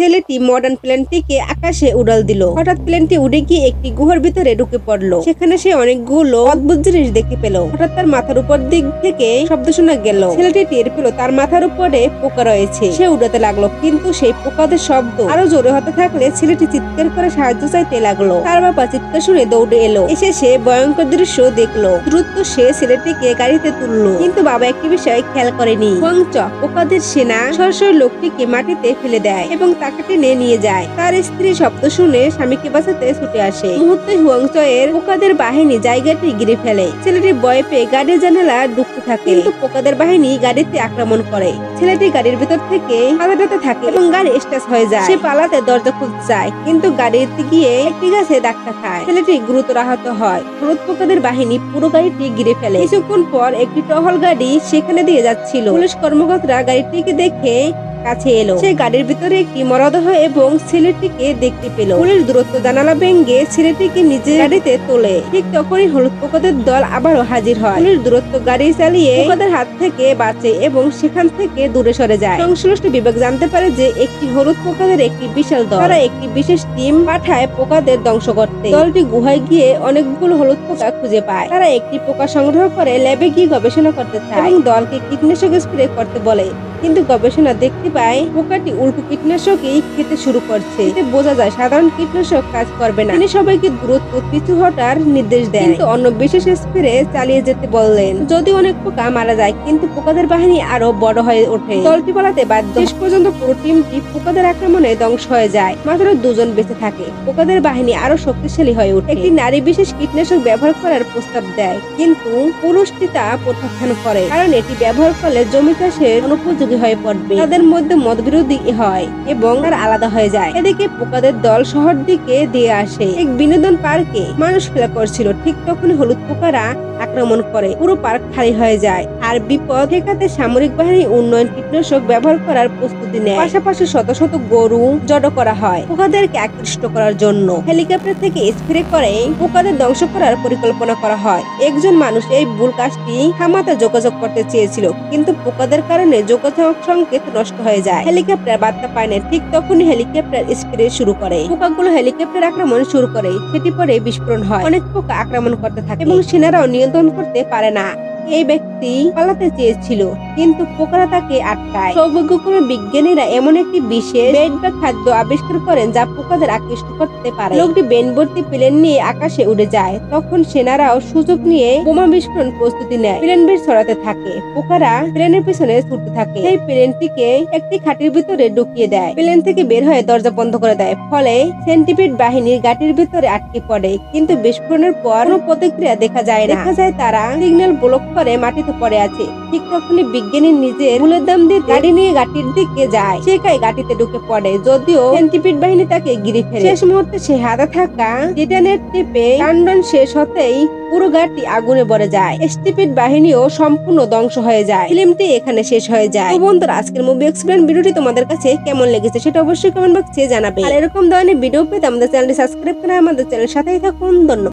ছেলেটি মডার্ন প্লেনটিকে আকাশে উড়াল দিল। হঠাৎ প্লেনটি উড়ে গিয়ে একটি গুহার ভিতরে ঢুকে পড়লো। সেখানে সে অনেকগুলো অদ্ভুত জিনিস দেখতে পেল। হঠাৎ তার মাথার উপর দিক থেকে শব্দ শোনা গেল। ছেলেটি টের পেল তার মাথার উপরে পোকা রয়েছে। সে উড়াতে লাগলো, কিন্তু সেই পোকাদের শব্দ আরো জোরে হতে থাকলে ছেলেটি চিৎকার করে সাহায্য চাইতে লাগলো। তার বাবা চিৎকার শুনে দৌড়ে এলো। এসে সে ভয়ঙ্কর দৃশ্য দেখলো। দ্রুত সে ছেলেটিকে গাড়িতে তুললো, কিন্তু বাবা একটি বিষয় খেয়াল করেনি। হুয়াংচ পোকাদের সেনা সরাসরি লোকটিকে মাটিতে ফেলে দেয় এবং তাকে টেনে নিয়ে যায়। তার স্ত্রী শব্দ শুনে স্বামীকে বাঁচাতে ছুটে আসে। মুহূর্তে হুয়াংচ এর পোকাদের বাহিনী জায়গাটি ঘিরে ফেলে। ছেলেটি ভয় পেয়ে গাড়ির জানালা ঢুকতে থাকে, কিন্তু পোকাদের বাহিনী গাড়িতে আক্রমণ করে। ছেলেটি গাড়ির ভিতর থেকে পালাতে থাকে এবং গাড়ি স্টার্ট হয়ে যায়। সে পালাতে দরজা খুলতে চায়, কিন্তু গাড়িতে গিয়ে একটি গাছে ধাক্কা খায়। ছেলেটি গুরুতর আহত হয়। হলুদ পোকাদের বাহিনী পুরো গাড়িটি ঘিরে ফেলে। কিছুক্ষণ পর একটি টহল গাড়ি সেখানে দিয়ে যাচ্ছিল। পুলিশ কর্মকর্তারা গাড়িটিকে দেখে কাছে এলো। সে গাড়ির ভিতরে একটি মরদেহ এবং ছেলেটিকে দেখতে পেল। পুলিশ দূরত্ব জানালা ভেঙে ছেলেটিকে নিজের গাড়িতে তোলে। ঠিক তখনই হলুদ পোকাদের দল আবারও হাজির হয়। পুলিশ দূরত্ব গাড়ি চালিয়ে পোকাদের হাত থেকে বাঁচে এবং সেখান থেকে দূরে সরে যায়। সংশ্লিষ্ট বিভাগ জানতে পারে যে একটি হলুদ পোকাদের একটি বিশাল দল। তারা একটি বিশেষ টিম পাঠায় পোকাদের ধ্বংস করতে। দলটি গুহায় গিয়ে অনেকগুলো হলুদ পোকা খুঁজে পায়। তারা একটি পোকা সংগ্রহ করে ল্যাবে গিয়ে গবেষণা করতে চায় এবং দলকে কীটনাশক স্প্রে করতে বলে। কিন্তু গবেষণা দেখতে পায় পোকাটি উল্টো কীটনাশকই খেতে শুরু করছে। এতে বোঝা যায় সাধারণ কীটনাশক কাজ করবে না। তিনি সবাইকে দূরত্ব পিছু হটার নির্দেশ দেন, কিন্তু অন্য বিশেষ স্প্রে চালিয়ে যেতে বললেন। যদিও অনেক পোকা মারা যায়, কিন্তু পোকাদের বাহিনী আরো বড় হয়ে ওঠে। দলটি পালাতে বাধ্য। শেষ পর্যন্ত পুরো টিমটি পোকাদের আক্রমণে ধ্বংস হয়ে যায়। মাত্র দুজন বেঁচে থাকে। পোকাদের বাহিনী আরো শক্তিশালী হয়ে ওঠে। একটি নারী বিশেষ কীটনাশক ব্যবহার করার প্রস্তাব দেয়, কিন্তু পুরুষটি তা প্রত্যাখ্যান করে, কারণ এটি ব্যবহার করলে জমি চাষের অনুপযোগী হয়ে পড়বে। তাদের মধ্যে মতবিরোধী হয় এবং তারা আলাদা হয়ে যায়। এদিকে পোকাদের দল শহর দিকে দিয়ে আসে। এক বিনোদন পার্কে মানুষ খেলা করছিল। ঠিক তখনই হলুদ পোকারা আক্রমণ করে। পুরো পার্ক খালি হয়ে যায়। আর বিপদ ঠেকাতে সামরিক বাহিনী উন্নয়ন কীটনাশক ব্যবহার করার প্রস্তুতি নেয়। পাশাপাশি শত শত গরু জড়ো করা হয় পোকাদেরকে আকৃষ্ট করার জন্য। হেলিকপ্টার থেকে স্প্রে করে পোকাদের ধ্বংস করার পরিকল্পনা করা হয়। একজন মানুষ এই ভুল কাজটি থামাতে যোগাযোগ করতে চেয়েছিল, কিন্তু পোকাদের কারণে যোগাযোগ সংকেত নষ্ট হয়ে যায়। হেলিকপ্টার বার্তা পায় না। ঠিক তখনই হেলিকপ্টার স্প্রে শুরু করে। পোকাগুলো হেলিকপ্টার আক্রমণ শুরু করে। সেটি পরে বিস্ফোরণ হয়। অনেক পোকা আক্রমণ করতে থাকে এবং সেনারাও নিয়ন্ত্রণ করতে পারে না। এই ব্যক্তি পালাতে চেয়েছিল, কিন্তু পোকারা তাকে আটকায়। সৌভাগ্যক্রমে বিজ্ঞানীরা এমন একটি বিশেষ বেড বা খাদ্য আবিষ্কার করেন যা পোকাদের আকৃষ্ট করতে পারে। লোকটি বেনভর্তি প্লেন নিয়ে আকাশে উড়ে যায়। তখন সেনারাও সুযোগ নিয়ে বোমা বিস্ফোরণ প্রস্তুতি নেয়। প্লেন বেশ ছড়াতে থাকে। পোকারা প্লেনের পিছনে ছুটতে থাকে। সেই প্লেনটিকে একটি খাটির ভিতরে ঢুকিয়ে দেয়। প্লেন থেকে বের হয়ে দরজা বন্ধ করে দেয়। ফলে সেন্টিপিড বাহিনীর গাটির ভিতরে আটকে পড়ে, কিন্তু বিস্ফোরণের পর কোনো প্রতিক্রিয়া দেখা যায় না। দেখা যায় তারা সিগন্যাল ব্লক করে মাটিতে পড়ে আছে। ঠিক তখনই বিজ্ঞানী নিজের মূলের দাম দিয়ে গাড়ি নিয়ে গাটির দিকে যায়। সে গাটিতে ঢুকে পড়ে, যদিও সেন্টিপিড বাহিনী তাকে ঘিরে ফেলে। শেষ মুহূর্তে সে হাতে থাকা টিটানের টিপে কান্ডন শেষ হতেই পুরো গাড়ি আগুনে ভরে যায়। স্টিপিড বাহিনীও সম্পূর্ণ ধ্বংস হয়ে যায়। ফিল্মটি এখানে শেষ হয়ে যায়। তো বন্ধুরা, আজকের মুভি এক্সপ্লেন ভিডিওটি তোমাদের কাছে কেমন লেগেছে সেটা অবশ্যই কমেন্ট বক্সে জানাবে। আর এরকম ধরনের ভিডিও পেতে আমাদের চ্যানেলটি সাবস্ক্রাইব করে আমাদের চ্যানেলের সাথেই থাকুন। ধন্যবাদ।